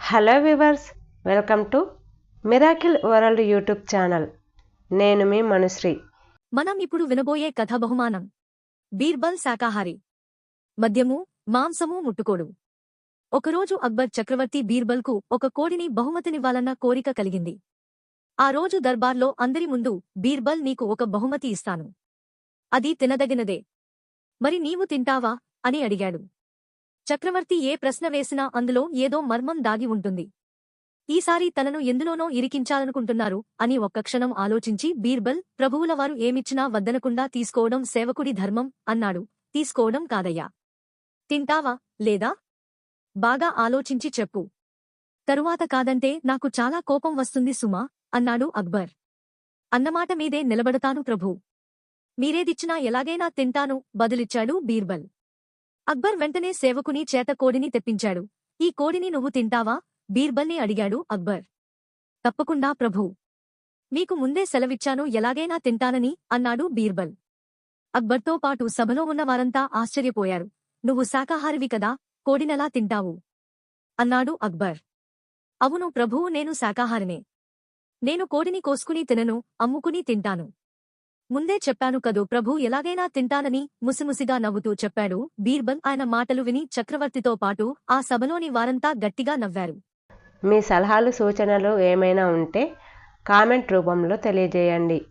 Hello viewers, welcome to miracle world YouTube channel. నేను మీ మనుశ్రీ. మనం ఇప్పుడు వినబోయే కథ బహుమానం. బీర్బల్ శాకాహారి. మద్యము, మాంసము ముట్టుకోడు. ఒకరోజు అక్బర్ చక్రవర్తి బీర్బల్కు ఒక కోడిని బహుమతినివ్వాలన్న కోరిక కలిగింది. ఆ రోజు దర్బార్లో అందరి ముందు బీర్బల్, నీకు ఒక బహుమతి ఇస్తాను. అది తినదగినదే. మరి నీవు తింటావా అని అడిగాడు. చక్రవర్తి ఏ ప్రశ్న వేసినా అందులో ఏదో మర్మం దాగి ఉంటుంది. ఈసారి తనను ఎందులోనో ఇరికించాలనుకుంటున్నారు అని ఒక్క క్షణం ఆలోచించి బీర్బల్, ప్రభువులవారు ఏమిచ్చినా వద్దనకుండా తీసుకోవడం సేవకుడి ధర్మం అన్నాడు. తీసుకోవడం కాదయ్యా. తింటావా లేదా? బాగా ఆలోచించి చెప్పు. తరువాత కాదంటే నాకు చాలా కోపం వస్తుంది సుమా అన్నాడు అక్బర్. అన్నమాట మీదే నిలబడతాను ప్రభూ. మీరేదిచ్చినా ఎలాగైనా తింటాను బదులిచ్చాడు బీర్బల్. అక్బర్ వెంటనే సేవకుని చేత కోడిని తెప్పించాడు. ఈ కోడిని నువ్వు తింటావా? బీర్బల్ని అడిగాడు అక్బర్. తప్పకుండా ప్రభూ. మీకు ముందే సెలవిచ్చాను ఎలాగైనా తింటానని అన్నాడు బీర్బల్. అక్బర్తో పాటు సభలో ఉన్న వారంతా ఆశ్చర్యపోయారు. నువ్వు శాకాహారివి కదా, కోడినెలా తింటావు అన్నాడు అక్బర్. అవును ప్రభూ, నేను శాకాహారినే. నేను కోడిని కోసుకుని తినను, అమ్ముకుని తింటాను. ముందే చెప్పాను కదూ ప్రభూ, ఎలాగైనా తింటానని ముసిముసిగా నవ్వుతూ చెప్పాడు బీర్బల్. ఆయన మాటలు విని చక్రవర్తితో పాటు ఆ సభలోని వారంతా గట్టిగా నవ్వారు. మీ సలహాలు, సూచనలు ఏమైనా ఉంటే కామెంట్ రూపంలో తెలియజేయండి.